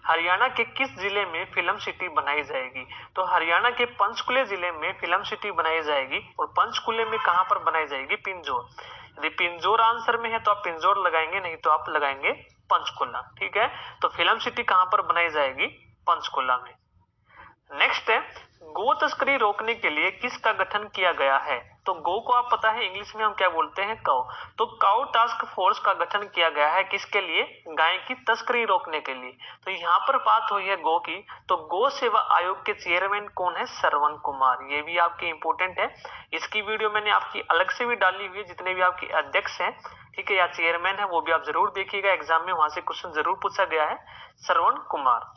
हरियाणा के किस जिले में फिल्म सिटी बनाई जाएगी? तो हरियाणा के पंचकुले जिले में फिल्म सिटी बनाई जाएगी। और पंचकुले में कहां पर बनाई जाएगी? पिंजौर। यदि पिंजौर आंसर में है तो आप पिंजौर लगाएंगे, नहीं तो आप लगाएंगे पंचकुला। ठीक है, तो फिल्म सिटी कहां पर बनाई जाएगी? पंचकुला में। नेक्स्ट है, गो तस्करी रोकने के लिए किसका गठन किया गया है? तो गो को आप पता है इंग्लिश में हम क्या बोलते हैं? काउ। तो काउ टास्क फोर्स का गठन किया गया है किसके लिए? गाय की तस्करी रोकने के लिए। तो यहाँ पर बात हुई है गो की, तो गो सेवा आयोग के चेयरमैन कौन है? श्रवण कुमार। ये भी आपके इंपोर्टेंट है, इसकी वीडियो मैंने आपकी अलग से भी डाली हुई है। जितने भी आपके अध्यक्ष हैं, ठीक है, या चेयरमैन है, वो भी आप जरूर देखिएगा, एग्जाम में वहां से क्वेश्चन जरूर पूछा गया है। श्रवण कुमार।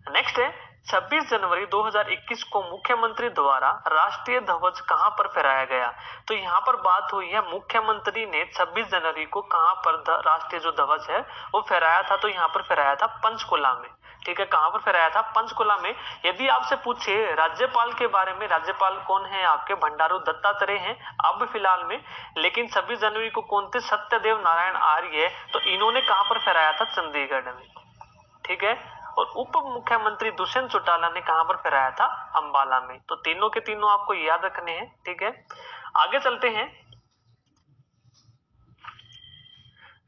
नेक्स्ट है, 26 जनवरी 2021 को मुख्यमंत्री द्वारा राष्ट्रीय ध्वज कहां पर फहराया गया? तो यहाँ पर बात हुई है मुख्यमंत्री ने 26 जनवरी को कहां पर राष्ट्रीय जो ध्वज है वो फहराया था? तो यहाँ पर फहराया था पंचकुला में। ठीक है, कहां पर फहराया था? पंचकुला में। यदि आपसे पूछे राज्यपाल के बारे में, राज्यपाल कौन है आपके? भंडारू दत्तात्रेय हैं अब फिलहाल में, लेकिन 26 जनवरी को कौन थे? सत्यदेव नारायण आर्य। तो इन्होंने कहां पर फहराया था? चंडीगढ़ में। ठीक है, और उप मुख्यमंत्री दुष्यंत चौटाला ने कहां पर फहराया था? अंबाला में। तो तीनों के तीनों आपको याद रखने हैं। ठीक है, आगे चलते हैं।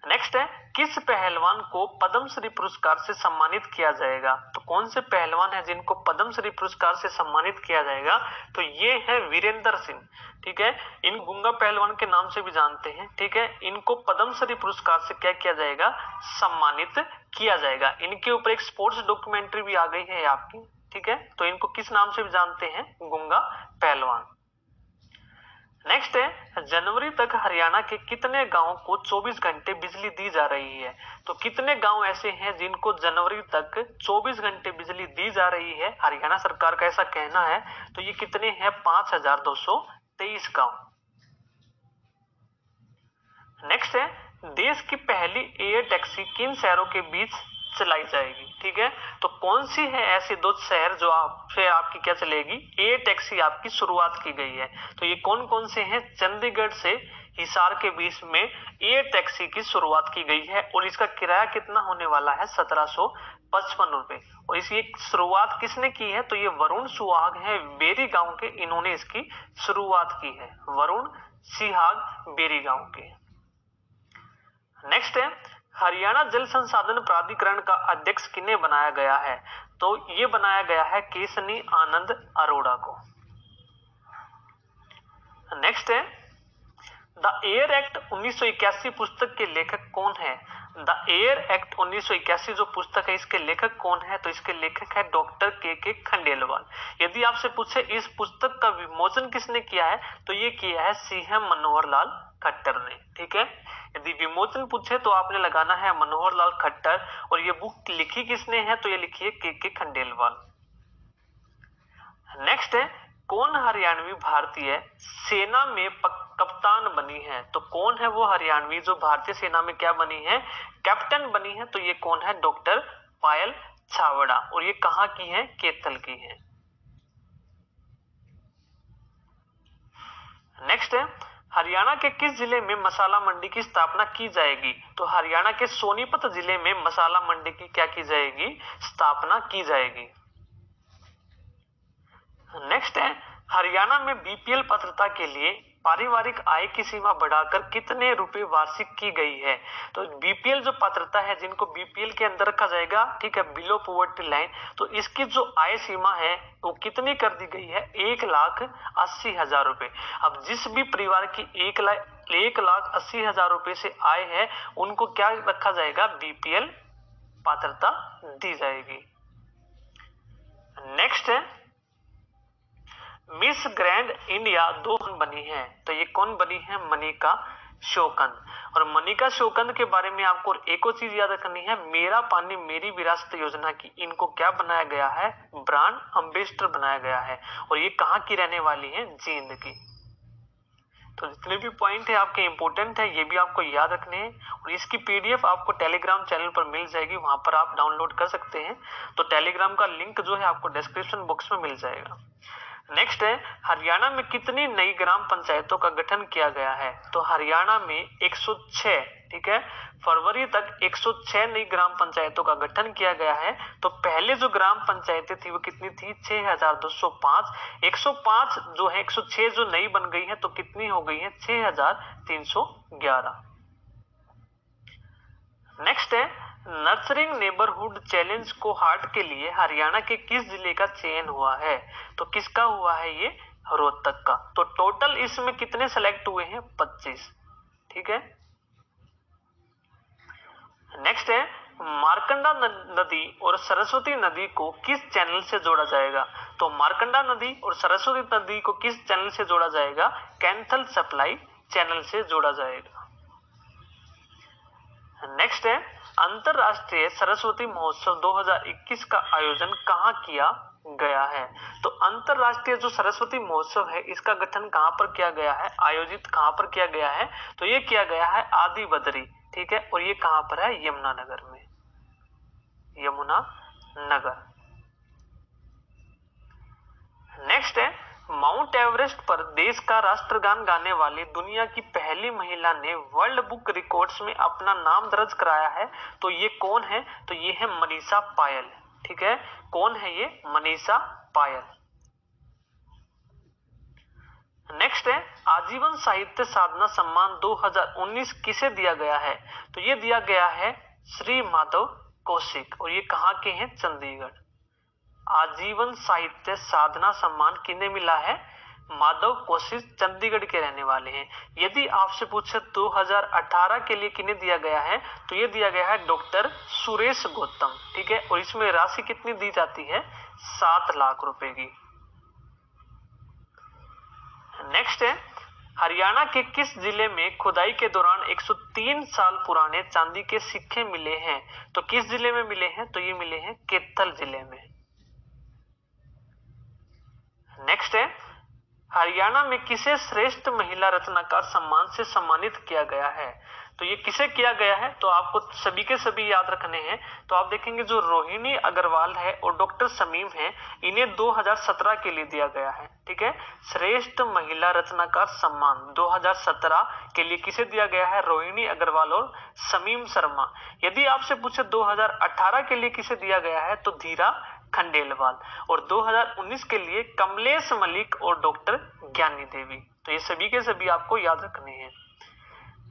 नेक्स्ट है, किस पहलवान को पद्मश्री पुरस्कार से सम्मानित किया जाएगा? तो कौन से पहलवान है जिनको पद्मश्री पुरस्कार से सम्मानित किया जाएगा? तो ये है वीरेंद्र सिंह। ठीक है, इन गुंगा पहलवान के नाम से भी जानते हैं। ठीक है, इनको पद्मश्री पुरस्कार से क्या किया जाएगा? सम्मानित किया जाएगा। इनके ऊपर एक स्पोर्ट्स डॉक्यूमेंट्री भी आ गई है आपकी। ठीक है, तो इनको किस नाम से भी जानते हैं? गुंगा पहलवान। नेक्स्ट है, जनवरी तक हरियाणा के कितने गांवों को 24 घंटे बिजली दी जा रही है? तो कितने गांव ऐसे हैं जिनको जनवरी तक 24 घंटे बिजली दी जा रही है? हरियाणा सरकार का ऐसा कहना है। तो ये कितने हैं? 5223 गांव। नेक्स्ट है, देश की पहली एयर टैक्सी किन शहरों के बीच चलाई जाएगी? ठीक है, तो कौन सी है ऐसे दो शहर जो आपसे आपकी क्या चलेगी? एयर टैक्सी आपकी शुरुआत की गई है। तो ये कौन कौन से हैं? चंडीगढ़ से हिसार के बीच में एयर टैक्सी की शुरुआत की गई है। और इसका किराया कितना होने वाला है? 1755 रुपए। और इसकी शुरुआत किसने की है? तो ये वरुण सुहाग है, बेरी गांव के, इन्होंने इसकी शुरुआत की है। वरुण सुहाग बेरी गांव के। नेक्स्ट है, हरियाणा जल संसाधन प्राधिकरण का अध्यक्ष किन्हें बनाया गया है? तो ये बनाया गया है केशनी आनंद अरोड़ा को। नेक्स्ट है, द एयर एक्ट 1981 पुस्तक के लेखक कौन है? द एयर एक्ट 1981 जो पुस्तक है, इसके लेखक कौन है? तो इसके लेखक है डॉक्टर के खंडेलवाल। यदि आपसे पूछे इस पुस्तक का विमोचन किसने किया है? तो ये किया है सीएम मनोहर लाल खट्टर ने। ठीक है, यदि विमोचन पूछे तो आपने लगाना है मनोहर लाल खट्टर। और ये बुक लिखी किसने है? तो ये लिखी है के खंडेलवाल। नेक्स्ट है, कौन हरियाणवी भारतीय सेना में कप्तान बनी है? तो कौन है वो हरियाणवी जो भारतीय सेना में क्या बनी है? कैप्टन बनी है। तो ये कौन है? डॉक्टर पायल छावड़ा। और ये कहां की है? कैथल की है। नेक्स्ट है, हरियाणा के किस जिले में मसाला मंडी की स्थापना की जाएगी? तो हरियाणा के सोनीपत जिले में मसाला मंडी की क्या की जाएगी? स्थापना की जाएगी। नेक्स्ट है, हरियाणा में बीपीएल पात्रता के लिए पारिवारिक आय की सीमा बढ़ाकर कितने रुपए वार्षिक की गई है? तो बीपीएल जो पात्रता है, जिनको बीपीएल के अंदर रखा जाएगा, ठीक है, बिलो पॉवर्टी लाइन, तो इसकी जो आय सीमा है वो कितनी कर दी गई है? 1,80,000 रुपए। अब जिस भी परिवार की 1,80,000 रुपए से आय है, उनको क्या रखा जाएगा? बीपीएल पात्रता दी जाएगी। नेक्स्ट है, मिस ग्रैंड इंडिया 2 बनी है। तो ये कौन बनी है? मनिका शोकंद। और मनिका शोकंद के बारे में आपको एक और चीज याद रखनी है, मेरा पानी मेरी विरासत योजना की इनको क्या बनाया गया है? ब्रांड एम्बेसडर बनाया गया है। और ये कहाँ की रहने वाली है? जींद की। तो जितने भी पॉइंट है आपके इंपोर्टेंट है, ये भी आपको याद रखने हैं। और इसकी पीडीएफ आपको टेलीग्राम चैनल पर मिल जाएगी, वहां पर आप डाउनलोड कर सकते हैं। तो टेलीग्राम का लिंक जो है आपको डिस्क्रिप्शन बॉक्स में मिल जाएगा। नेक्स्ट है हरियाणा में कितनी नई ग्राम पंचायतों का गठन किया गया है? तो हरियाणा में 106, ठीक है, फरवरी तक 106 नई ग्राम पंचायतों का गठन किया गया है। तो पहले जो ग्राम पंचायतें थी वो कितनी थी? 6205। 105 जो है 106 जो नई बन गई है तो कितनी हो गई है? 6311। नेक्स्ट है नर्चरिंग नेबरहुड चैलेंज को हार्ट के लिए हरियाणा के किस जिले का चयन हुआ है? तो किसका हुआ है? ये रोहतक का। तो टोटल इसमें कितने सेलेक्ट हुए हैं? 25, ठीक है। नेक्स्ट है मार्कंडा नदी और सरस्वती नदी को किस चैनल से जोड़ा जाएगा? तो मार्कंडा नदी और सरस्वती नदी को किस चैनल से जोड़ा जाएगा? कैंथल सप्लाई चैनल से जोड़ा जाएगा। नेक्स्ट है अंतरराष्ट्रीय सरस्वती महोत्सव 2021 का आयोजन कहाँ किया गया है? तो अंतरराष्ट्रीय जो सरस्वती महोत्सव है इसका गठन कहाँ पर किया गया है? आयोजित कहाँ पर किया गया है? तो ये किया गया है आदि बद्री, ठीक है, और ये कहाँ पर है? यमुनानगर में, यमुनानगर। नेक्स्ट है माउंट एवरेस्ट पर देश का राष्ट्रगान गाने वाली दुनिया की पहली महिला ने वर्ल्ड बुक रिकॉर्ड्स में अपना नाम दर्ज कराया है। तो ये कौन है? तो ये है मनीषा पायल, ठीक है। कौन है ये? मनीषा पायल। नेक्स्ट है आजीवन साहित्य साधना सम्मान 2019 किसे दिया गया है? तो ये दिया गया है श्री माधव कौशिक, और ये कहाँ के हैं? चंडीगढ़। आजीवन साहित्य साधना सम्मान किन्हें मिला है? माधव कौशिक, चंडीगढ़ के रहने वाले हैं। यदि आपसे पूछे 2018 के लिए किन्हें दिया गया है? तो ये दिया गया है डॉक्टर सुरेश गौतम, ठीक है, और इसमें राशि कितनी दी जाती है? 7 लाख रुपए की। नेक्स्ट है हरियाणा के किस जिले में खुदाई के दौरान 103 साल पुराने चांदी के सिक्के मिले हैं? तो किस जिले में मिले हैं? तो ये मिले हैं कैथल जिले में। नेक्स्ट है हरियाणा में किसे श्रेष्ठ महिला रचनाकार सम्मान से सम्मानित किया गया है? तो ये किसे किया गया है? तो आपको सभी के सभी याद रखने हैं। तो आप देखेंगे जो रोहिणी अग्रवाल है और डॉक्टर शमीम है, इन्हें 2017 के लिए दिया गया है, ठीक है। श्रेष्ठ महिला रचनाकार सम्मान 2017 के लिए किसे दिया गया है? रोहिणी अग्रवाल और शमीम शर्मा। यदि आपसे पूछे 2018 के लिए किसे दिया गया है? तो धीरा खंडेलवाल, और 2019 के लिए कमलेश मलिक और डॉक्टर ज्ञानी देवी। तो ये सभी के सभी आपको याद रखने हैं।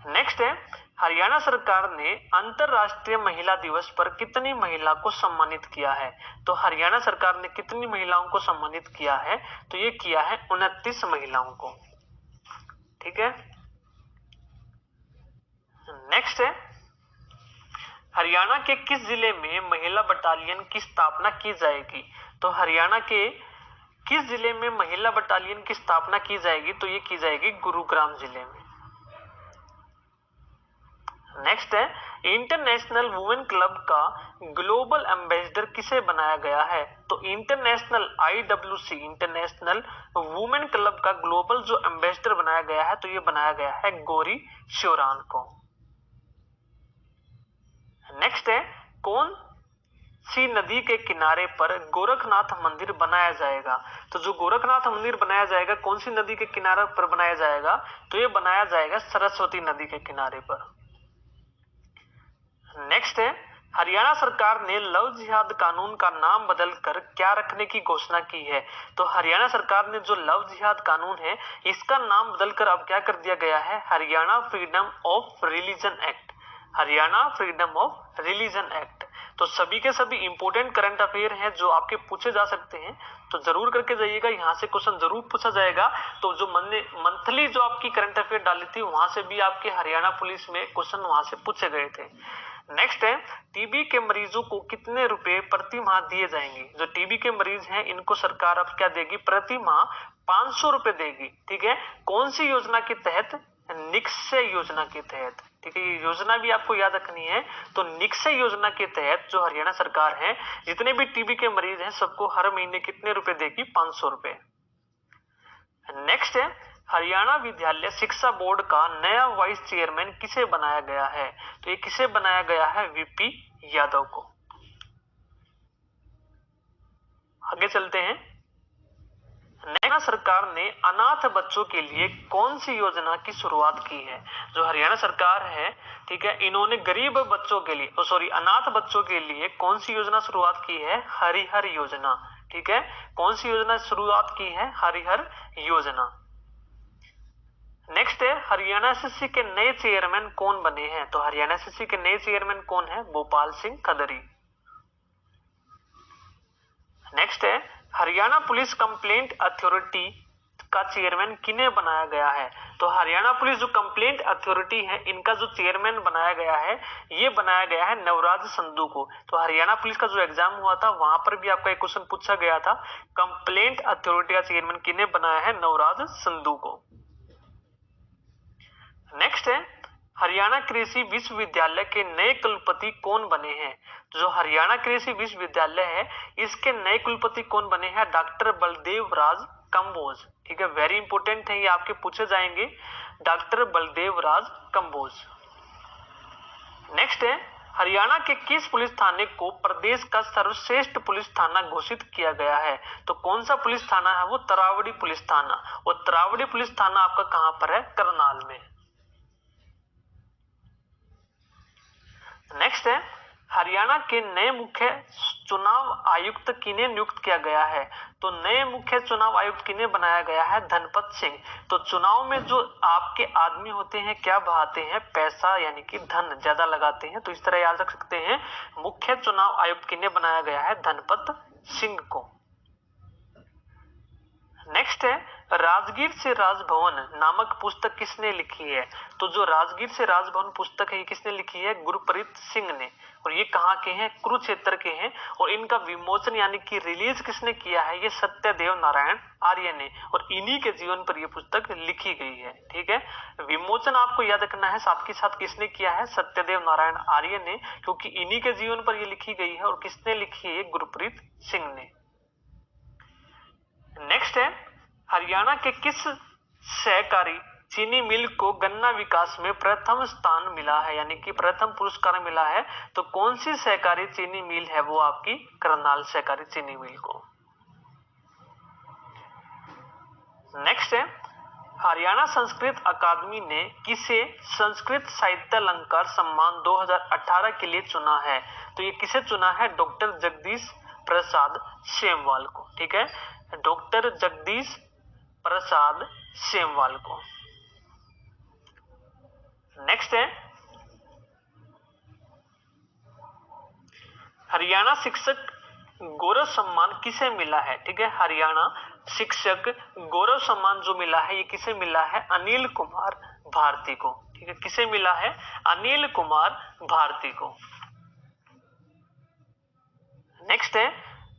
नेक्स्ट है हरियाणा सरकार ने अंतरराष्ट्रीय महिला दिवस पर कितनी महिला को सम्मानित किया है? तो हरियाणा सरकार ने कितनी महिलाओं को सम्मानित किया है? तो ये किया है 29 महिलाओं को, ठीक है। नेक्स्ट है हरियाणा के किस जिले में महिला बटालियन की स्थापना की जाएगी? तो हरियाणा के किस जिले में महिला बटालियन की स्थापना की जाएगी? तो ये की जाएगी गुरुग्राम जिले में। नेक्स्ट है इंटरनेशनल वुमेन क्लब का ग्लोबल एम्बेसडर किसे बनाया गया है? तो international IWC international women club का ग्लोबल जो एम्बेसडर बनाया गया है तो ये बनाया गया है गौरी श्योरान को। नेक्स्ट है कौन सी नदी के किनारे पर गोरखनाथ मंदिर बनाया जाएगा? तो जो गोरखनाथ मंदिर बनाया जाएगा कौन सी नदी के किनारे पर बनाया जाएगा? तो ये बनाया जाएगा सरस्वती नदी के किनारे पर। नेक्स्ट है हरियाणा सरकार ने लव जिहाद कानून का नाम बदलकर क्या रखने की घोषणा की है? तो हरियाणा सरकार ने जो लव जिहाद कानून है इसका नाम बदलकर अब क्या कर दिया गया है? Haryana freedom of religion act, Haryana freedom of religion act. तो सभी के सभी इंपोर्टेंट करंट अफेयर हैं जो आपके पूछे जा सकते हैं, तो जरूर करके जाइएगा, यहाँ से क्वेश्चन जरूर पूछा जाएगा। तो जो मंथली जो आपकी करंट अफेयर डाली थी वहां से भी आपके हरियाणा पुलिस में क्वेश्चन वहां से पूछे गए थे। नेक्स्ट है टीबी के मरीजों को कितने रुपए प्रति माह दिए जाएंगे? जो टीबी के मरीज हैं इनको सरकार अब क्या देगी? प्रति माह 500 रुपए देगी, ठीक है। कौन सी योजना के तहत? निक्षय योजना के तहत, ठीक है। ये योजना भी आपको याद रखनी है। तो निक्षय योजना के तहत जो हरियाणा सरकार है जितने भी टीबी के मरीज हैं सबको हर महीने कितने रुपए देगी? 500 रुपए। नेक्स्ट है हरियाणा विद्यालय शिक्षा बोर्ड का नया वाइस चेयरमैन किसे बनाया गया है? तो ये किसे बनाया गया है? वीपी यादव को। आगे चलते हैं। नेक्स्ट हरियाणा सरकार ने अनाथ बच्चों के लिए कौन सी योजना की शुरुआत की है? जो हरियाणा सरकार है, ठीक है, इन्होंने गरीब बच्चों के लिए अनाथ बच्चों के लिए कौन सी योजना शुरुआत की है? हरिहर योजना। ठीक है, कौन सी योजना शुरुआत की है? हरिहर योजना। नेक्स्ट है, हरियाणा एसएससी के नए चेयरमैन कौन बने हैं? तो हरियाणा एसएससी के नए चेयरमैन कौन है? भोपाल सिंह खदरी। नेक्स्ट है, हरियाणा पुलिस कंप्लेंट अथॉरिटी का चेयरमैन किन्हें बनाया गया है? तो हरियाणा पुलिस जो कंप्लेंट अथॉरिटी है, इनका जो चेयरमैन बनाया गया है, ये बनाया गया है नवराज संधू को। तो हरियाणा पुलिस का जो एग्जाम हुआ था, वहां पर भी आपका एक क्वेश्चन पूछा गया था, कंप्लेंट अथॉरिटी का चेयरमैन किन्हें बनाया है? नवराज संधू को। नेक्स्ट है, हरियाणा कृषि विश्वविद्यालय के नए कुलपति कौन बने हैं? जो हरियाणा कृषि विश्वविद्यालय है, इसके नए कुलपति कौन बने हैं? डॉक्टर बलदेव राज कंबोज। ठीक है, वेरी इंपोर्टेंट है, ये आपके पूछे जाएंगे, डॉक्टर बलदेव राज कंबोज। नेक्स्ट है, हरियाणा के किस पुलिस थाने को प्रदेश का सर्वश्रेष्ठ पुलिस थाना घोषित किया गया है? तो कौन सा पुलिस थाना है वो? तरावड़ी पुलिस थाना। और तरावड़ी पुलिस थाना आपका कहां पर है? करनाल में। नेक्स्ट है, हरियाणा के नए मुख्य चुनाव आयुक्त किन्हें नियुक्त किया गया है? तो नए मुख्य चुनाव आयुक्त किन्हें बनाया गया है? धनपत सिंह। तो चुनाव में जो आपके आदमी होते हैं, क्या बहाते हैं? पैसा, यानी कि धन ज्यादा लगाते हैं। तो इस तरह याद रख सकते हैं, मुख्य चुनाव आयुक्त किन्हें बनाया गया है? धनपत सिंह को। नेक्स्ट है, राजगीर से राजभवन नामक पुस्तक किसने लिखी है? तो जो राजगीर से राजभवन पुस्तक है, ये किसने लिखी है? गुरप्रीत सिंह ने। और ये कहाँ के हैं? कुरुक्षेत्र के हैं। और इनका विमोचन यानी कि रिलीज किसने किया है? ये सत्यदेव नारायण आर्य ने। और इन्हीं के जीवन पर यह पुस्तक लिखी गई है। ठीक है, विमोचन आपको याद रखना है, साथ के साथ किसने किया है? सत्यदेव नारायण आर्य ने, क्योंकि इन्हीं के जीवन पर यह लिखी गई है। और किसने लिखी है? गुरप्रीत सिंह ने। नेक्स्ट है, हरियाणा के किस सहकारी चीनी मिल को गन्ना विकास में प्रथम स्थान मिला है, यानी कि प्रथम पुरस्कार मिला है? तो कौन सी सहकारी चीनी मिल है वो? आपकी करनाल सहकारी चीनी मिल को। नेक्स्ट है, हरियाणा संस्कृत अकादमी ने किसे संस्कृत साहित्य अलंकार सम्मान 2018 के लिए चुना है? तो ये किसे चुना है? डॉक्टर जगदीश प्रसाद सेमवाल को। ठीक है, डॉक्टर जगदीश प्रसाद सेमवाल को। नेक्स्ट है, हरियाणा शिक्षक गौरव सम्मान किसे मिला है? ठीक है, हरियाणा शिक्षक गौरव सम्मान जो मिला है, ये किसे मिला है? अनिल कुमार भारती को। ठीक है, किसे मिला है? अनिल कुमार भारती को। नेक्स्ट है,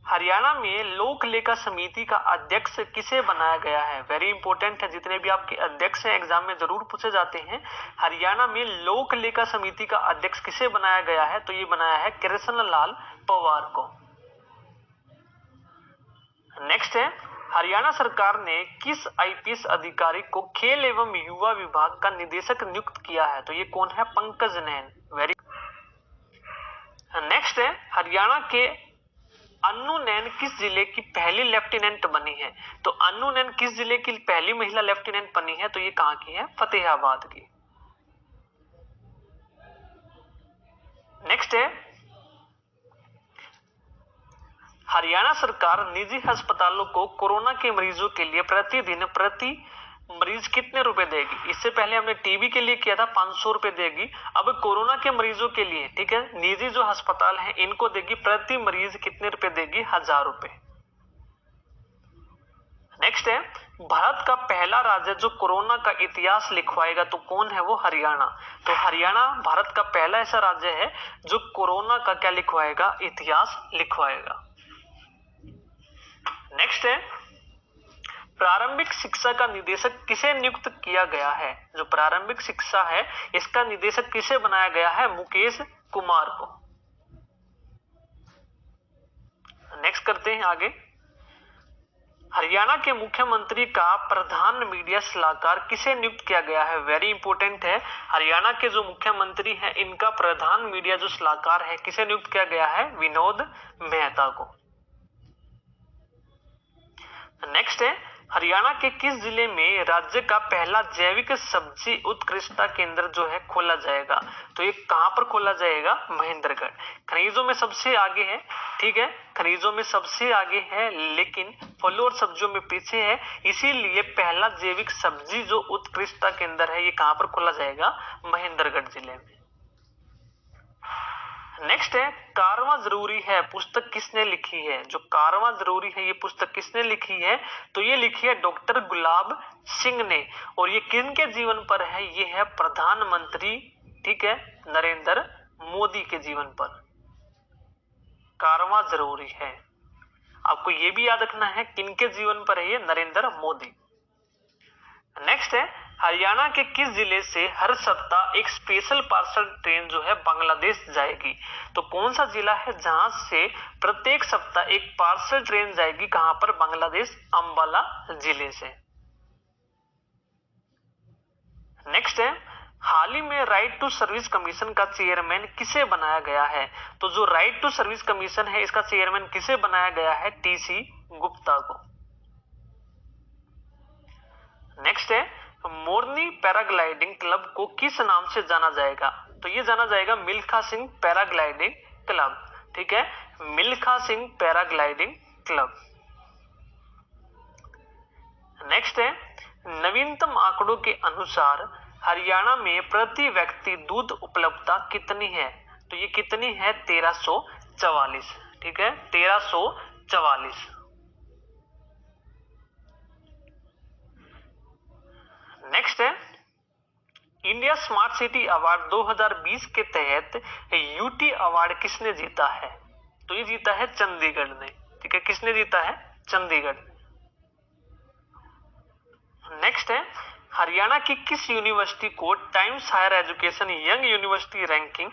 हरियाणा में लोक लेखा समिति का अध्यक्ष किसे बनाया गया है? वेरी इंपोर्टेंट है, जितने भी आपके अध्यक्ष हैं एग्जाम में जरूर पूछे जाते हैं। हरियाणा में लोक लेखा समिति का अध्यक्ष किसे बनाया गया है? तो ये बनाया है कृष्ण लाल पवार को। नेक्स्ट है, हरियाणा सरकार ने किस आईपीएस अधिकारी को खेल एवं युवा विभाग का निदेशक नियुक्त किया है? तो ये कौन है? पंकज नैन। वेरी नेक्स्ट है, हरियाणा के अन्नू नैन किस जिले की पहली लेफ्टिनेंट बनी है? तो अन्नू नैन किस जिले की पहली महिला लेफ्टिनेंट बनी है? तो ये कहां की है? फतेहाबाद की। नेक्स्ट है, हरियाणा सरकार निजी अस्पतालों को कोरोना के मरीजों के लिए प्रतिदिन प्रति मरीज कितने रुपए देगी? इससे पहले हमने टीबी के लिए किया था 500 रुपए देगी। अब कोरोना के मरीजों के लिए, ठीक है, निजी जो अस्पताल है इनको देगी प्रति मरीज कितने रुपए देगी? 1000 रुपए। नेक्स्ट है, भारत का पहला राज्य जो कोरोना का इतिहास लिखवाएगा तो कौन है वो? हरियाणा। तो हरियाणा भारत का पहला ऐसा राज्य है जो कोरोना का क्या लिखवाएगा? इतिहास लिखवाएगा। नेक्स्ट है, प्रारंभिक शिक्षा का निदेशक किसे नियुक्त किया गया है? जो प्रारंभिक शिक्षा है इसका निदेशक किसे बनाया गया है? मुकेश कुमार को। नेक्स्ट करते हैं आगे, हरियाणा के मुख्यमंत्री का प्रधान मीडिया सलाहकार किसे नियुक्त किया गया है? वेरी इंपोर्टेंट है, हरियाणा के जो मुख्यमंत्री हैं इनका प्रधान मीडिया जो सलाहकार है किसे नियुक्त किया गया है? विनोद मेहता को। नेक्स्ट है, हरियाणा के किस जिले में राज्य का पहला जैविक सब्जी उत्कृष्टता केंद्र जो है खोला जाएगा? तो ये कहां पर खोला जाएगा? महेंद्रगढ़। खनिजों में सबसे आगे है, ठीक है, खनिजों में सबसे आगे है, लेकिन फलों और सब्जियों में पीछे है, इसीलिए पहला जैविक सब्जी जो उत्कृष्टता केंद्र है ये कहां पर खोला जाएगा? महेंद्रगढ़ जिले में। नेक्स्ट है कारवां जरूरी है पुस्तक किसने लिखी है? जो कारवां जरूरी है ये पुस्तक किसने लिखी है? तो ये लिखी है डॉक्टर गुलाब सिंह ने। और ये किनके जीवन पर है? ये है प्रधानमंत्री, ठीक है, नरेंद्र मोदी के जीवन पर कारवां जरूरी है। आपको ये भी याद रखना है किनके जीवन पर है ये? नरेंद्र मोदी। नेक्स्ट है हरियाणा के किस जिले से हर सप्ताह एक स्पेशल पार्सल ट्रेन जो है बांग्लादेश जाएगी? तो कौन सा जिला है जहां से प्रत्येक सप्ताह एक पार्सल ट्रेन जाएगी? कहां पर? बांग्लादेश, अंबाला जिले से। नेक्स्ट है हाल ही में राइट टू सर्विस कमीशन का चेयरमैन किसे बनाया गया है? तो जो राइट टू सर्विस कमीशन है इसका चेयरमैन किसे बनाया गया है? टीसी गुप्ता को। नेक्स्ट है मोरनी पैराग्लाइडिंग क्लब को किस नाम से जाना जाएगा? तो ये जाना जाएगा मिल्खा सिंह पैराग्लाइडिंग क्लब, ठीक है, Milkha Singh paragliding club. Next है नवीनतम आंकड़ों के अनुसार हरियाणा में प्रति व्यक्ति दूध उपलब्धता कितनी है? तो ये कितनी है? 1344, ठीक है, 1344। नेक्स्ट है इंडिया स्मार्ट सिटी अवार्ड 2020 के तहत यूटी अवार्ड किसने जीता है? तो ये जीता है चंडीगढ़ ने, ठीक है, किसने जीता है? चंडीगढ़। नेक्स्ट है हरियाणा की किस यूनिवर्सिटी को Times higher education young university ranking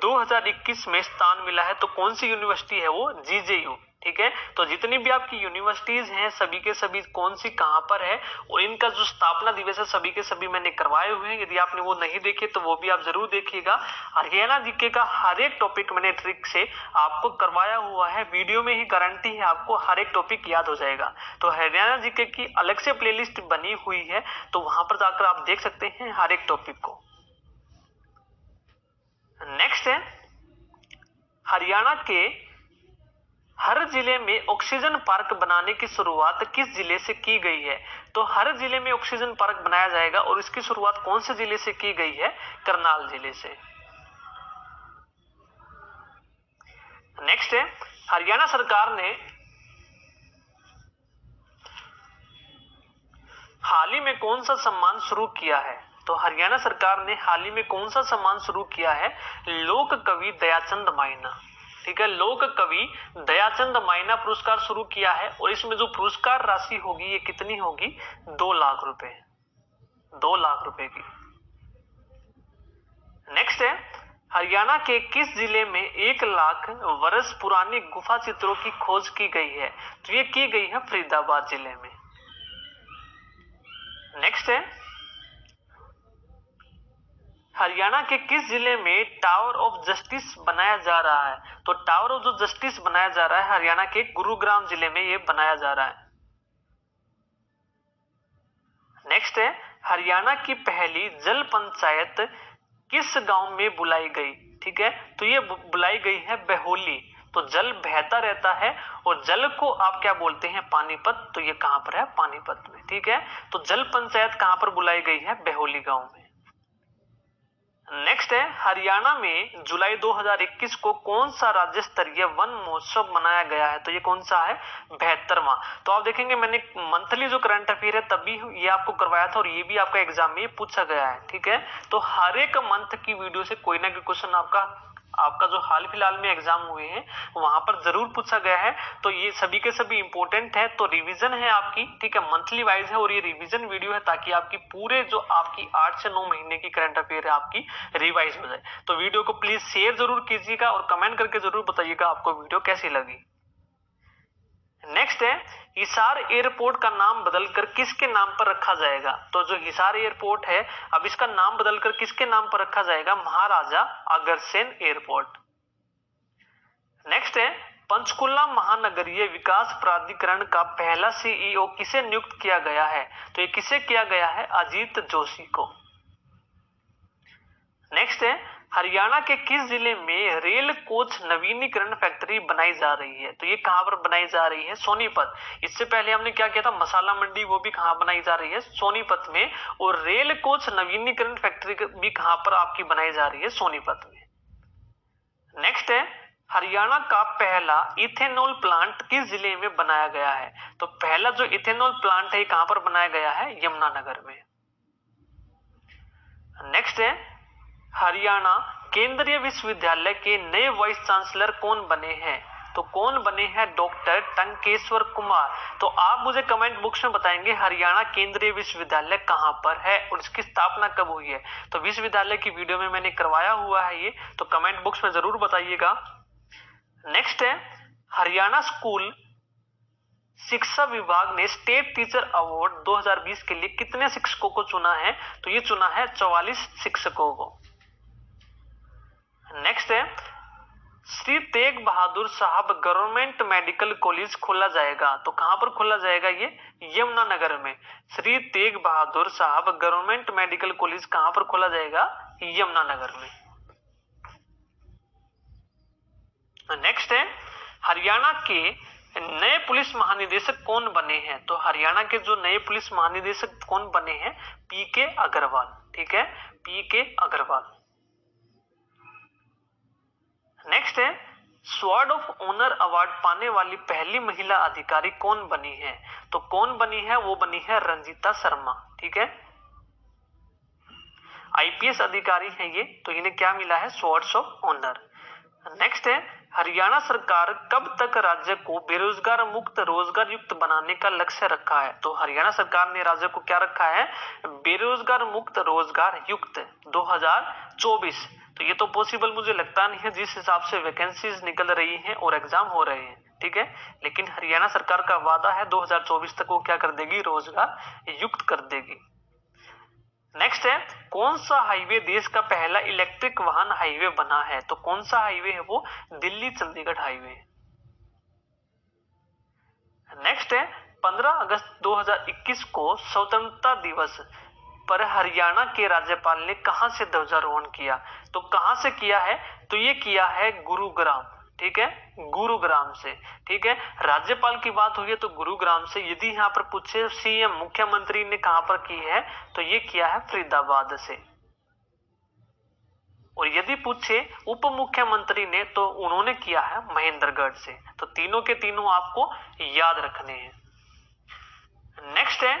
2021 में स्थान मिला है? तो कौन सी यूनिवर्सिटी है वो? जीजेयू, ठीक है। तो जितनी भी आपकी यूनिवर्सिटीज हैं सभी के सभी कौन सी कहां पर है और इनका जो स्थापना दिवस है सभी के सभी मैंने करवाए हुए हैं। यदि आपने वो नहीं देखे तो वो भी आप जरूर देखिएगा। हरियाणा जीके का हर एक टॉपिक मैंने ट्रिक से आपको करवाया हुआ है, वीडियो में ही गारंटी है आपको हर एक टॉपिक याद हो जाएगा। तो हरियाणा जीके की अलग से प्लेलिस्ट बनी हुई है, तो वहां पर जाकर आप देख सकते हैं हर एक टॉपिक को। नेक्स्ट है हरियाणा के हर जिले में ऑक्सीजन पार्क बनाने की शुरुआत किस जिले से की गई है? तो हर जिले में ऑक्सीजन पार्क बनाया जाएगा और इसकी शुरुआत कौन से जिले से की गई है? करनाल जिले से। नेक्स्ट है हरियाणा सरकार ने हाल ही में कौन सा सम्मान शुरू किया है? तो हरियाणा सरकार ने हाल ही में कौन सा सम्मान शुरू किया है? लोक कवि दयाचंद माइना, ठीक है, लोक कवि दयाचंद माइना पुरस्कार शुरू किया है और इसमें जो पुरस्कार राशि होगी ये कितनी होगी? 2 लाख रुपए, 2 लाख रुपए की। नेक्स्ट है हरियाणा के किस जिले में 1 लाख वर्ष पुरानी गुफा चित्रों की खोज की गई है? तो ये की गई है फरीदाबाद जिले में। नेक्स्ट है हरियाणा के किस जिले में टावर ऑफ जस्टिस बनाया जा रहा है? तो टावर ऑफ जो जस्टिस बनाया जा रहा है हरियाणा के गुरुग्राम जिले में ये बनाया जा रहा है। नेक्स्ट है हरियाणा की पहली जल पंचायत किस गांव में बुलाई गई? ठीक है, तो ये बुलाई गई है बहोली। तो जल बहता रहता है और जल को आप क्या बोलते हैं? पानीपत। तो ये कहां पर है? पानीपत में, ठीक है। तो जल पंचायत कहां पर बुलाई गई है? बहोली गांव में। नेक्स्ट है हरियाणा में जुलाई 2021 को कौन सा राज्य स्तरीय वन महोत्सव मनाया गया है? तो ये कौन सा है? 72वां। तो आप देखेंगे मैंने मंथली जो करंट अफेयर है तभी ये आपको करवाया था और ये भी आपका एग्जाम में पूछा गया है, ठीक है। तो हर एक मंथ की वीडियो से कोई ना कोई क्वेश्चन आपका जो हाल फिलहाल में एग्जाम हुए हैं वहां पर जरूर पूछा गया है। तो ये सभी के सभी इंपॉर्टेंट है, तो रिवीजन है आपकी, ठीक है, मंथली वाइज है और ये रिवीजन वीडियो है ताकि आपकी पूरे जो आपकी 8 से 9 महीने की करंट अफेयर है आपकी रिवाइज हो जाए। तो वीडियो को प्लीज शेयर जरूर कीजिएगा और कमेंट करके जरूर बताइएगा आपको वीडियो कैसी लगी। नेक्स्ट है हिसार एयरपोर्ट का नाम बदलकर किसके नाम पर रखा जाएगा? तो जो हिसार एयरपोर्ट है अब इसका नाम बदलकर किसके नाम पर रखा जाएगा? महाराजा अग्रसेन एयरपोर्ट। नेक्स्ट है पंचकुला महानगरीय विकास प्राधिकरण का पहला सीईओ किसे नियुक्त किया गया है? तो ये किसे किया गया है? अजीत जोशी को। नेक्स्ट है, हरियाणा के किस जिले में रेल कोच नवीनीकरण फैक्ट्री बनाई जा रही है? तो ये कहां पर बनाई जा रही है? सोनीपत। इससे पहले हमने क्या किया था? मसाला मंडी, वो भी कहां बनाई जा रही है? सोनीपत में। और रेल कोच नवीनीकरण फैक्ट्री भी कहां पर आपकी बनाई जा रही है? सोनीपत में। नेक्स्ट है, हरियाणा का पहला इथेनॉल प्लांट किस जिले में बनाया गया है? तो पहला जो इथेनॉल प्लांट है कहां पर बनाया गया है? यमुनानगर में। नेक्स्ट है, हरियाणा केंद्रीय विश्वविद्यालय के नए वाइस चांसलर कौन बने हैं? तो कौन बने हैं? डॉक्टर टंकेश्वर कुमार। तो आप मुझे कमेंट बॉक्स में बताएंगे हरियाणा केंद्रीय विश्वविद्यालय कहां पर है और इसकी स्थापना कब हुई है। तो विश्वविद्यालय की वीडियो में मैंने करवाया हुआ है ये, तो कमेंट बॉक्स में जरूर बताइएगा। नेक्स्ट है, हरियाणा स्कूल शिक्षा विभाग ने स्टेट टीचर अवार्ड 2020 के लिए कितने शिक्षकों को चुना है? तो ये चुना है 44 शिक्षकों को। नेक्स्ट है, श्री तेग बहादुर साहब गवर्नमेंट मेडिकल कॉलेज खोला जाएगा। तो कहां पर खोला जाएगा? ये यमुनानगर में। श्री तेग बहादुर साहब गवर्नमेंट मेडिकल कॉलेज कहां पर खोला जाएगा? यमुनानगर में। नेक्स्ट है, हरियाणा के नए पुलिस महानिदेशक कौन बने हैं? तो हरियाणा के जो नए पुलिस महानिदेशक कौन बने हैं? पीके अग्रवाल। ठीक है, पीके अग्रवाल। नेक्स्ट है, स्वॉर्ड ऑफ ऑनर अवार्ड पाने वाली पहली महिला अधिकारी कौन बनी है? तो कौन बनी है? वो बनी है रंजीता शर्मा। ठीक है, आईपीएस अधिकारी है ये, तो इन्हें क्या मिला है? Swords of honour. नेक्स्ट है, हरियाणा सरकार कब तक राज्य को बेरोजगार मुक्त रोजगार युक्त बनाने का लक्ष्य रखा है? तो हरियाणा सरकार ने राज्य को क्या रखा है? बेरोजगार मुक्त रोजगार युक्त 2024। तो ये तो पॉसिबल मुझे लगता नहीं है, जिस हिसाब से वैकेंसीज निकल रही हैं और एग्जाम हो रहे हैं। ठीक है, लेकिन हरियाणा सरकार का वादा है 2024 तक वो क्या कर देगी? रोजगार युक्त कर देगी। नेक्स्ट है, कौन सा हाईवे देश का पहला इलेक्ट्रिक वाहन हाईवे बना है? तो कौन सा हाईवे है वो? दिल्ली चंडीगढ़ हाईवे। नेक्स्ट है, 15 अगस्त 2021 को स्वतंत्रता दिवस पर हरियाणा के राज्यपाल ने कहां से ध्वजारोहण किया? तो कहां से किया है? तो ये किया है गुरुग्राम। ठीक है, गुरुग्राम से। ठीक है, राज्यपाल की बात हुई है तो गुरुग्राम से। यदि यहां पर पूछे सीएम मुख्यमंत्री ने कहां पर की है, तो ये किया है फरीदाबाद से। और यदि पूछे उप मुख्यमंत्री ने, तो उन्होंने किया है महेंद्रगढ़ से। तो तीनों के तीनों आपको याद रखने हैं। नेक्स्ट है,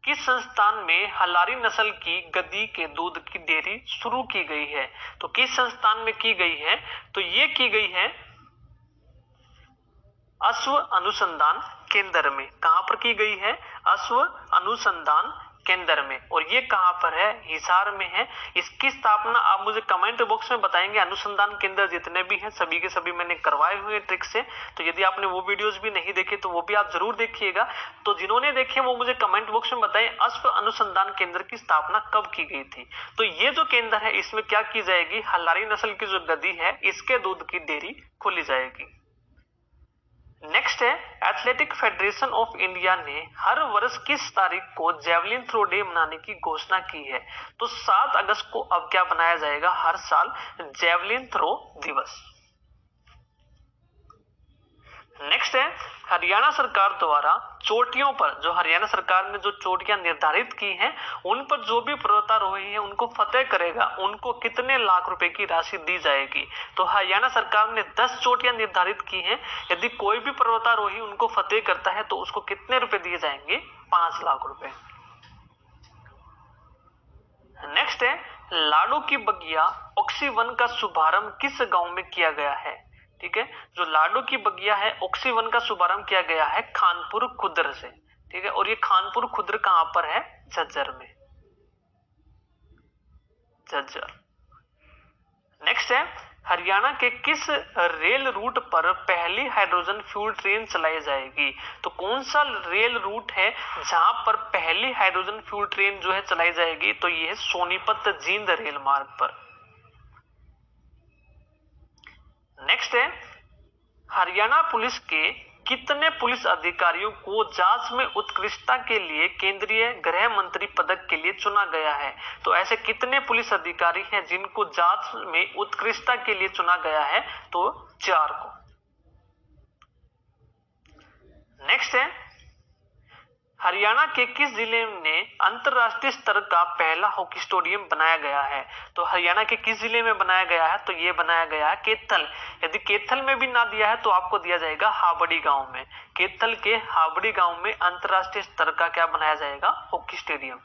किस संस्थान में हलारी नस्ल की गद्दी के दूध की डेयरी शुरू की गई है? तो किस संस्थान में की गई है? तो ये की गई है अश्व अनुसंधान केंद्र में। कहां पर की गई है? अश्व अनुसंधान केंद्र में। और ये कहां पर है? हिसार में है। इसकी स्थापना आप मुझे कमेंट बॉक्स में बताएंगे। अनुसंधान केंद्र जितने भी हैं सभी के सभी मैंने करवाए हुए ट्रिक से, तो यदि आपने वो वीडियोस भी नहीं देखे तो वो भी आप जरूर देखिएगा। तो जिन्होंने देखे वो मुझे कमेंट बॉक्स में बताएं अश्व अनुसंधान केंद्र की स्थापना कब की गई थी। तो ये जो केंद्र है इसमें क्या की जाएगी? हलारी नस्ल की जो गद्दी है इसके दूध की डेयरी खोली जाएगी। नेक्स्ट है, एथलेटिक फेडरेशन ऑफ इंडिया ने हर वर्ष किस तारीख को जेवलिन थ्रो डे मनाने की घोषणा की है? तो 7 अगस्त को अब क्या बनाया जाएगा? हर साल जेवलिन थ्रो दिवस। नेक्स्ट है, हरियाणा सरकार द्वारा चोटियों पर, जो हरियाणा सरकार ने जो चोटियां निर्धारित की हैं उन पर जो भी पर्वतारोही है उनको फतेह करेगा उनको कितने लाख रुपए की राशि दी जाएगी? तो हरियाणा सरकार ने 10 चोटियां निर्धारित की हैं। यदि कोई भी पर्वतारोही उनको फतेह करता है तो उसको कितने रुपए दिए जाएंगे? 5 लाख रुपए। नेक्स्ट है, लाडो की बगिया ऑक्सीवन का शुभारंभ किस गांव में किया गया है? ठीक है, जो लाडो की बगिया है ऑक्सीवन का शुभारंभ किया गया है खानपुर खुर्द से। ठीक है, और ये खानपुर खुर्द कहां पर है? झज्जर में, झज्जर। नेक्स्ट है, हरियाणा के किस रेल रूट पर पहली हाइड्रोजन फ्यूल ट्रेन चलाई जाएगी? तो कौन सा रेल रूट है जहां पर पहली हाइड्रोजन फ्यूल ट्रेन जो है चलाई जाएगी? तो ये है सोनीपत जींद रेल मार्ग पर। नेक्स्ट है, हरियाणा पुलिस के कितने पुलिस अधिकारियों को जांच में उत्कृष्टता के लिए केंद्रीय गृह मंत्री पदक के लिए चुना गया है? तो ऐसे कितने पुलिस अधिकारी हैं जिनको जांच में उत्कृष्टता के लिए चुना गया है? तो 4 को। नेक्स्ट है, हरियाणा के किस जिले में अंतरराष्ट्रीय स्तर का पहला हॉकी स्टेडियम बनाया गया है? तो हरियाणा के किस जिले में बनाया गया है? तो ये बनाया गया है कैथल। यदि कैथल में भी ना दिया है तो आपको दिया जाएगा हाबड़ी गांव में। कैथल के हाबड़ी गांव में अंतरराष्ट्रीय स्तर का क्या बनाया जाएगा? Hockey stadium.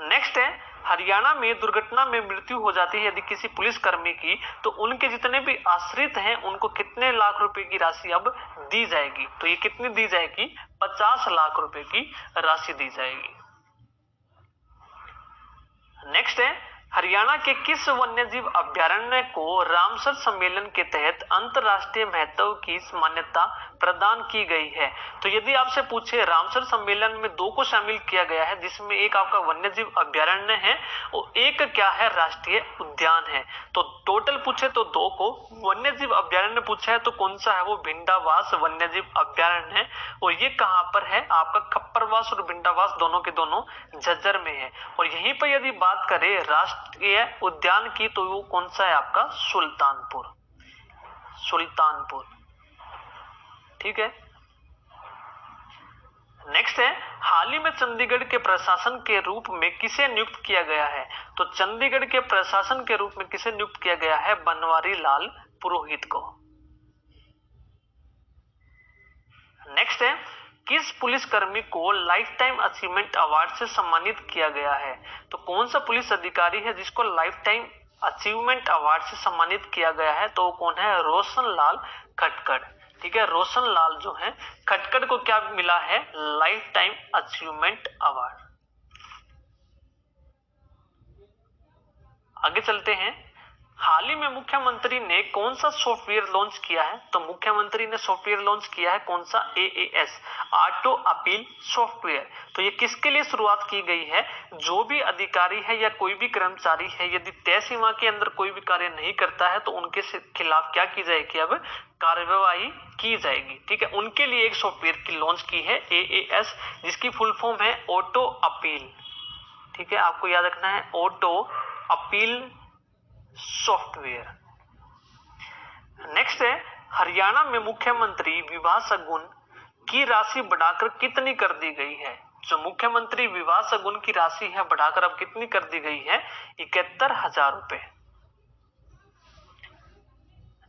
नेक्स्ट है, हरियाणा में दुर्घटना में मृत्यु हो जाती है यदि किसी पुलिसकर्मी की, तो उनके जितने भी आश्रित हैं उनको कितने लाख रुपए की राशि अब दी जाएगी? तो ये कितनी दी जाएगी? 50 लाख रुपए की राशि दी जाएगी। नेक्स्ट है, हरियाणा के किस वन्यजीव अभ्यारण्य को रामसर सम्मेलन के तहत अंतरराष्ट्रीय महत्व की मान्यता प्रदान की गई है? तो यदि आपसे पूछे, रामसर सम्मेलन में 2 को शामिल किया गया है, जिसमें एक आपका वन्यजीव अभ्यारण्य है और एक क्या है? राष्ट्रीय उद्यान है। तो टोटल पूछे तो 2 को। वन्यजीव अभ्यारण्य पूछा है तो कौन सा है? वो भिंडावास वन्यजीव अभ्यारण्य है। और ये कहां पर है? आपका खप्परवास और भिंडावास दोनों के दोनों झज्जर में है। और यहीं पर यदि बात करें राष्ट्रीय उद्यान की, तो वो कौन सा है? आपका सुल्तानपुर। सुल्तानपुर, ठीक है। नेक्स्ट है, हाल ही में चंडीगढ़ के प्रशासन के रूप में किसे नियुक्त किया गया है? तो चंडीगढ़ के प्रशासन के रूप में किसे नियुक्त किया गया है? बनवारी लाल पुरोहित को। नेक्स्ट है, किस पुलिसकर्मी को लाइफ टाइम अचीवमेंट अवार्ड से सम्मानित किया गया है? तो कौन सा पुलिस अधिकारी है जिसको लाइफ टाइम अचीवमेंट अवार्ड से सम्मानित किया गया है? तो कौन है? रोशन लाल खटखड़, ठीक है। रोशन लाल जो है खटखड़ को क्या मिला है? Life time achievement award. आगे चलते हैं, हाल ही में मुख्यमंत्री ने कौन सा सॉफ्टवेयर लॉन्च किया है? तो मुख्यमंत्री ने सॉफ्टवेयर लॉन्च किया है कौन सा? AAS, auto appeal software. तो ये किसके लिए शुरुआत की गई है? जो भी अधिकारी है या कोई भी कर्मचारी है, यदि तय सीमा के अंदर कोई भी कार्य नहीं करता है तो उनके खिलाफ क्या की जाएगी? अब कार्यवाही की जाएगी, ठीक है। उनके लिए एक सॉफ्टवेयर की लॉन्च की है AAS, जिसकी फुल फॉर्म है ऑटो अपील, ठीक है। आपको याद रखना है ऑटो अपील सॉफ्टवेयर। नेक्स्ट है, हरियाणा में मुख्यमंत्री विवाह शगुन की राशि बढ़ाकर कितनी कर दी गई है? जो मुख्यमंत्री विवाह शगुन की राशि है बढ़ाकर अब कितनी कर दी गई है? 71,000 रुपए।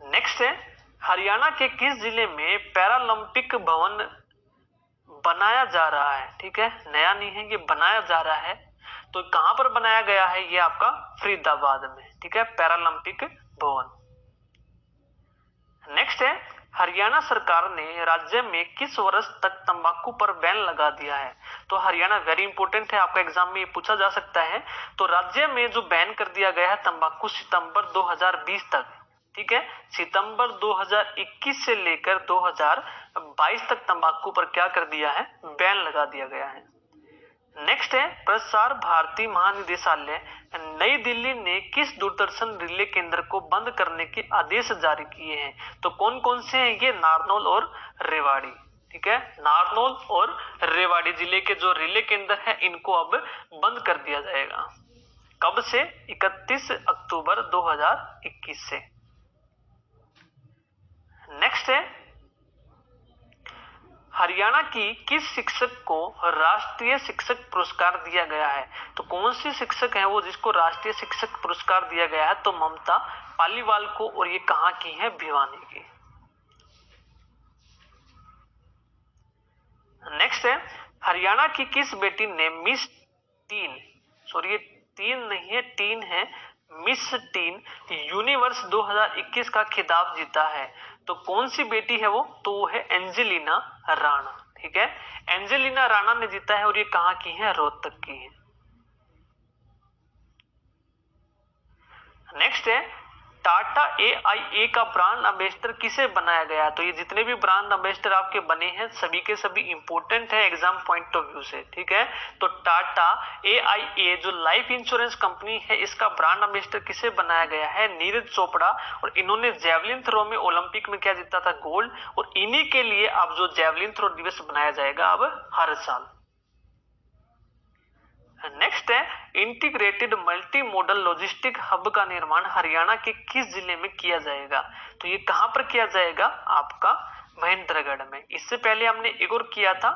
नेक्स्ट है, हरियाणा के किस जिले में पैरालंपिक भवन बनाया जा रहा है? ठीक है, नया नहीं है, ये बनाया जा रहा है। तो कहां पर बनाया गया है? ये आपका फरीदाबाद में, ठीक है, पैरालंपिक भवन। नेक्स्ट है, हरियाणा सरकार ने राज्य में किस वर्ष तक तंबाकू पर बैन लगा दिया है? तो हरियाणा वेरी इंपॉर्टेंट है, आपका एग्जाम में ये पूछा जा सकता है। तो राज्य में जो बैन कर दिया गया है तंबाकू, सितंबर 2020 तक, ठीक है, सितंबर 2021 से लेकर 2022 तक तंबाकू पर क्या कर दिया है? बैन लगा दिया गया है। नेक्स्ट है, प्रसार भारती महानिदेशालय नई दिल्ली ने किस दूरदर्शन रिले केंद्र को बंद करने के आदेश जारी किए हैं? तो कौन कौन से हैं ये? नारनौल और रेवाड़ी, ठीक है, नारनौल और रेवाड़ी जिले के जो रिले केंद्र है इनको अब बंद कर दिया जाएगा। कब से? 31 अक्टूबर 2021 से। नेक्स्ट है, हरियाणा की किस शिक्षक को राष्ट्रीय शिक्षक पुरस्कार दिया गया है? तो कौन सी शिक्षक है वो जिसको राष्ट्रीय शिक्षक पुरस्कार दिया गया है? तो ममता पालीवाल को, और ये कहां की है? भिवानी की। नेक्स्ट है, हरियाणा की किस बेटी ने मिस टीन, सॉरी ये 3 नहीं है, टीन है, मिस टीन यूनिवर्स 2021 का खिताब जीता है? तो कौन सी बेटी है वो? तो वो है एंजेलिना राणा, ठीक है, एंजेलिना राणा ने जीता है। और ये कहां की है? रोहतक की है। नेक्स्ट है, टाटा AIA का ब्रांड एम्बेसडर किसे बनाया गया? तो ये जितने भी ब्रांड एम्बेसडर आपके बने हैं सभी के सभी इंपॉर्टेंट है एग्जाम पॉइंट ऑफ व्यू से, ठीक है। तो टाटा AIA जो लाइफ इंश्योरेंस कंपनी है इसका ब्रांड एम्बेसडर किसे बनाया गया है? नीरज चोपड़ा। और इन्होंने जेवलिन थ्रो में ओलंपिक में क्या जीता था? गोल्ड। और इन्हीं के लिए अब जो जेवलिन थ्रो दिवस बनाया जाएगा अब हर साल। नेक्स्ट है integrated multi modal logistic hub का निर्माण हरियाणा के किस जिले में किया जाएगा? तो ये कहां पर किया जाएगा? आपका महेंद्रगढ़ में। इससे पहले हमने एक और किया था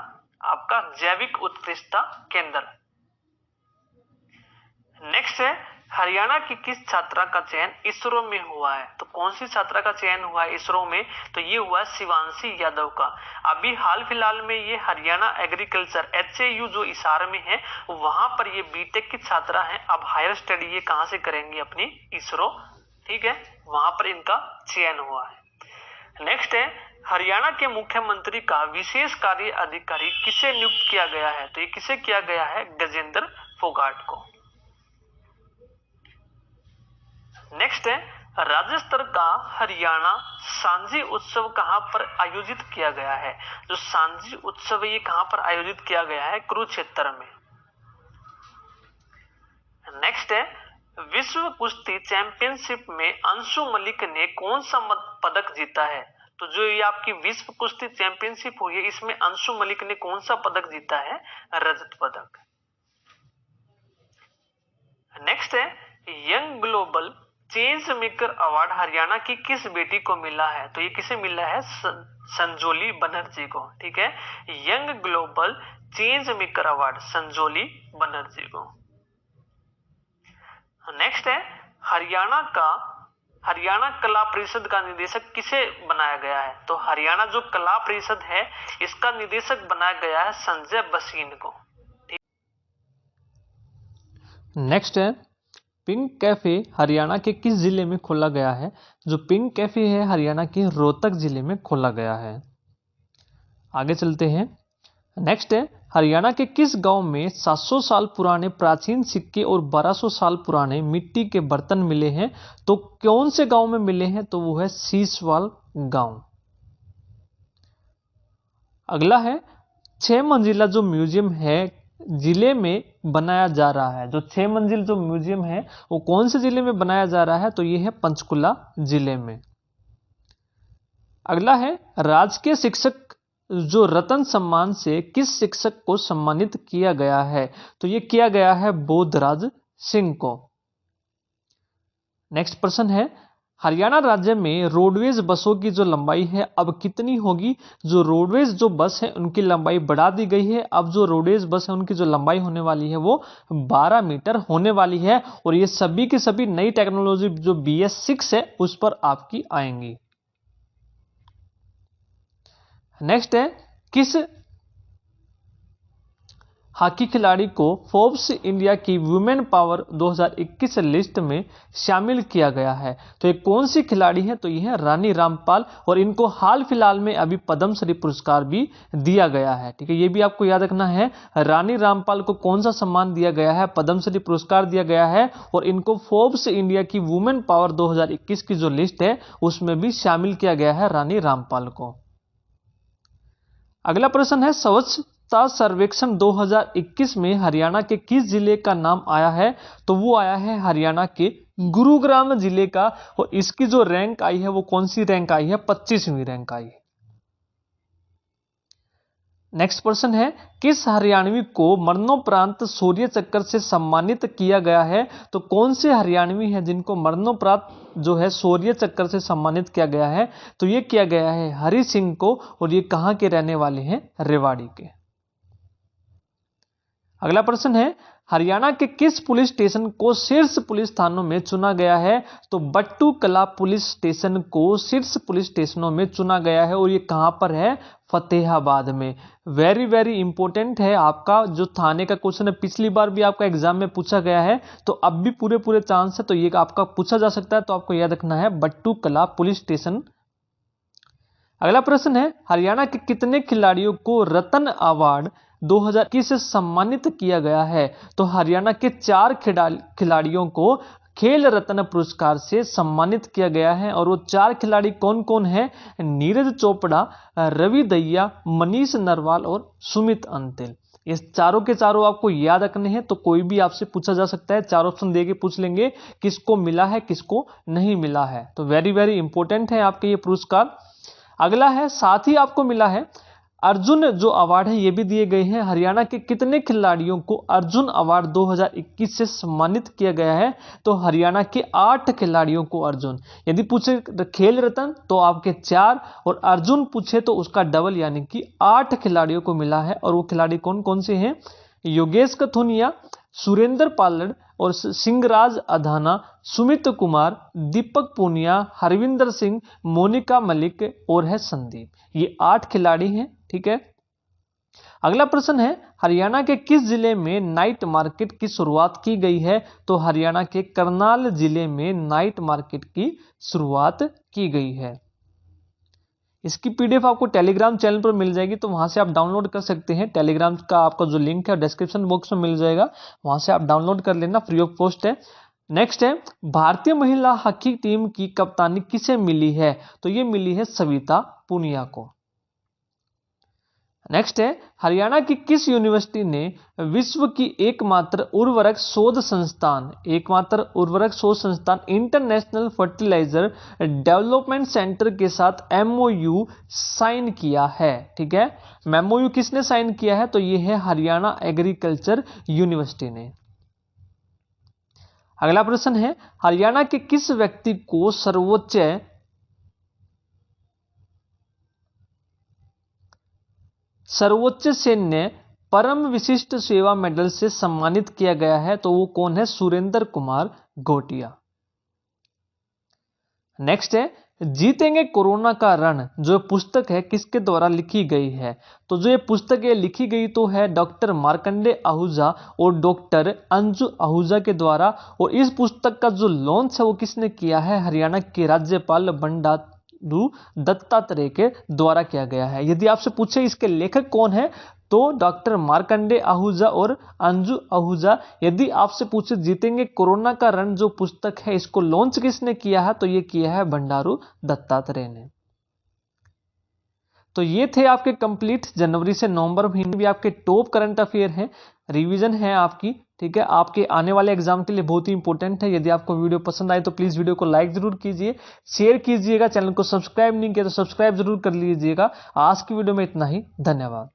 आपका जैविक उत्कृष्टता केंद्र। नेक्स्ट है हरियाणा की किस छात्रा का चयन इसरो में हुआ है? तो कौन सी छात्रा का चयन हुआ है इसरो में? तो ये हुआ शिवांशी यादव का। अभी हाल फिलहाल में ये हरियाणा एग्रीकल्चर HAU जो हिसार में है वहां पर ये बीटेक की छात्रा है। अब हायर स्टडी ये कहां से करेंगी? अपनी इसरो, ठीक है, वहां पर इनका चयन हुआ है। नेक्स्ट है हरियाणा के मुख्यमंत्री का विशेष कार्य अधिकारी किसे नियुक्त किया गया है? तो ये किसे किया गया है? गजेंद्र फोगाट को। नेक्स्ट है राज्य स्तर का हरियाणा सांझी उत्सव कहां पर आयोजित किया गया है? जो सांझी उत्सव ये कहां पर आयोजित किया गया है? कुरुक्षेत्र में। नेक्स्ट है विश्व कुश्ती चैंपियनशिप में अंशु मलिक ने कौन सा पदक जीता है? तो जो ये आपकी विश्व कुश्ती चैंपियनशिप हुई है इसमें अंशु मलिक ने कौन सा पदक जीता है? रजत पदक। नेक्स्ट है young global change maker award Haryana की किस बेटी को मिला है? तो ये किसे मिला है? संजोली बनर्जी को, ठीक है। Young global change maker award Sanjoli Banerjee को। नेक्स्ट है हरियाणा कला परिषद का निदेशक किसे बनाया गया है? तो हरियाणा जो कला परिषद है इसका निदेशक बनाया गया है संजय बसीन को। नेक्स्ट है पिंक कैफे हरियाणा के किस जिले में खोला गया है? जो पिंक कैफे है हरियाणा के रोहतक जिले में खोला गया है। आगे चलते हैं। नेक्स्ट है हरियाणा के किस गांव में 700 साल पुराने प्राचीन सिक्के और 1200 साल पुराने मिट्टी के बर्तन मिले हैं? तो कौन से गांव में मिले हैं? तो वो है सीसवाल गांव। अगला है 6 मंजिला जो म्यूजियम है जिले में बनाया जा रहा है। जो 6 मंजिल जो म्यूजियम है वो कौन से जिले में बनाया जा रहा है? तो ये है पंचकुला जिले में। अगला है राजकीय शिक्षक जो रतन सम्मान से किस शिक्षक को सम्मानित किया गया है? तो ये किया गया है बोधराज सिंह को। नेक्स्ट प्रश्न है हरियाणा राज्य में रोडवेज बसों की जो लंबाई है अब कितनी होगी? जो रोडवेज जो बस है उनकी लंबाई बढ़ा दी गई है। अब जो रोडवेज बस है उनकी जो लंबाई होने वाली है वो 12 मीटर होने वाली है। और ये सभी की सभी नई टेक्नोलॉजी जो BS6 है उस पर आपकी आएंगी। नेक्स्ट है किस हॉकी खिलाड़ी को फोर्ब्स इंडिया की वुमेन पावर 2021 लिस्ट में शामिल किया गया है? तो ये कौन सी खिलाड़ी है? तो ये है रानी रामपाल। और इनको हाल फिलहाल में अभी पद्मश्री पुरस्कार भी दिया गया है, ठीक है। ये भी आपको याद रखना है रानी रामपाल को कौन सा सम्मान दिया गया है? पद्मश्री पुरस्कार दिया गया है। और इनको फोर्ब्स इंडिया की वुमेन पावर 2021 की जो लिस्ट है उसमें भी शामिल किया गया है रानी रामपाल को। अगला प्रश्न है स्वच्छता सर्वेक्षण 2021 में हरियाणा के किस जिले का नाम आया है? तो वो आया है हरियाणा के गुरुग्राम जिले का। और इसकी जो रैंक आई है वो कौन सी रैंक आई है? 25वीं रैंक आई है। नेक्स्ट प्रश्न है किस हरियाणवी को मरणोपरांत शौर्य चक्र से सम्मानित किया गया है? तो कौन से हरियाणवी हैं जिनको मरणोपरांत जो है शौर्य चक्र से सम्मानित किया गया है? तो ये किया गया है हरि सिंह को। और ये कहां के रहने वाले हैं? रेवाड़ी के। अगला प्रश्न है हरियाणा के किस पुलिस स्टेशन को शीर्ष पुलिस थानों में चुना गया है? तो बट्टू कला पुलिस स्टेशन को शीर्ष पुलिस स्टेशनों में चुना गया है। और ये कहां पर है? फतेहाबाद में। वेरी वेरी इंपॉर्टेंट है आपका जो थाने का क्वेश्चन है, पिछली बार भी आपका एग्जाम में पूछा गया है तो अब भी पूरे चांस है, तो ये आपका पूछा जा सकता है। तो आपको याद रखना है बट्टू कला पुलिस स्टेशन। अगला प्रश्न है हरियाणा के कितने खिलाड़ियों को रतन अवार्ड 2021 से सम्मानित किया गया है? तो हरियाणा के 4 खिलाड़ियों को खेल रत्न पुरस्कार से सम्मानित किया गया है। और वो 4 खिलाड़ी कौन कौन है? नीरज चोपड़ा, रवि दहिया, मनीष नरवाल और सुमित अंतिल। ये चारों के चारों आपको याद रखने हैं, तो कोई भी आपसे पूछा जा सकता है, 4 ऑप्शन देके पूछ लेंगे किसको मिला है किसको नहीं मिला है। तो वेरी वेरी इंपॉर्टेंट है आपके ये पुरस्कार। अगला है, साथ ही आपको मिला है अर्जुन जो अवार्ड है, ये भी दिए गए हैं। हरियाणा के कितने खिलाड़ियों को अर्जुन अवार्ड 2021 से सम्मानित किया गया है? तो हरियाणा के 8 खिलाड़ियों को अर्जुन। यदि पूछे खेल रत्न तो आपके 4, और अर्जुन पूछे तो उसका डबल यानी कि 8 खिलाड़ियों को मिला है। और वो खिलाड़ी कौन कौन से हैं? योगेश कथुनिया, सुरेंद्र पालड़ और सिंहराज अधाना, सुमित कुमार, दीपक पूनिया, हरविंदर सिंह, मोनिका मलिक और है संदीप। ये 8 खिलाड़ी हैं। ठीक है। अगला प्रश्न है, हरियाणा के किस जिले में नाइट मार्केट की शुरुआत की गई है? तो हरियाणा के करनाल जिले में नाइट मार्केट की शुरुआत की गई है। इसकी पीडीएफ आपको टेलीग्राम चैनल पर मिल जाएगी, तो वहां से आप डाउनलोड कर सकते हैं। टेलीग्राम का आपका जो लिंक है डिस्क्रिप्शन बॉक्स में मिल जाएगा, वहां से आप डाउनलोड कर लेना, फ्री ऑफ कॉस्ट है। नेक्स्ट है, भारतीय महिला हॉकी टीम की कप्तानी किसे मिली है? तो ये मिली है सविता पूनिया को। नेक्स्ट है, हरियाणा की किस यूनिवर्सिटी ने विश्व की एकमात्र उर्वरक शोध संस्थान इंटरनेशनल फर्टिलाइजर डेवलपमेंट सेंटर के साथ एमओयू साइन किया है? ठीक है, एमओयू किसने साइन किया है? तो ये है हरियाणा एग्रीकल्चर यूनिवर्सिटी ने। अगला प्रश्न है, हरियाणा के किस व्यक्ति को सर्वोच्च सैन्य परम विशिष्ट सेवा मेडल से सम्मानित किया गया है? तो वो कौन है? सुरेंद्र कुमार घोटिया। नेक्स्ट है, जीतेंगे कोरोना का रण जो पुस्तक है किसके द्वारा लिखी गई है? तो जो ये पुस्तक है लिखी गई तो है डॉक्टर मार्कंडे आहूजा और डॉक्टर अंजू आहूजा के द्वारा। और इस पुस्तक का जो लॉन्च है वो किसने किया है? हरियाणा के राज्यपाल बंडारू दत्तात्रेय के द्वारा किया गया है। यदि आपसे पूछे इसके लेखक कौन है, तो डॉक्टर मार्कंडे आहूजा और अंजू आहूजा। यदि आपसे पूछे जीतेंगे कोरोना का रण जो पुस्तक है इसको लॉन्च किसने किया है? तो ये किया है बंडारू दत्तात्रेय ने। तो ये थे आपके कंप्लीट जनवरी से नवंबर महीने भी आपके टॉप करंट अफेयर हैं, रिवीजन है आपकी। ठीक है, आपके आने वाले एग्जाम के लिए बहुत ही इंपॉर्टेंट है। यदि आपको वीडियो पसंद आए तो प्लीज वीडियो को लाइक जरूर कीजिए, शेयर कीजिएगा, चैनल को सब्सक्राइब नहीं किया तो सब्सक्राइब जरूर कर लीजिएगा। आज की वीडियो में इतना ही, धन्यवाद।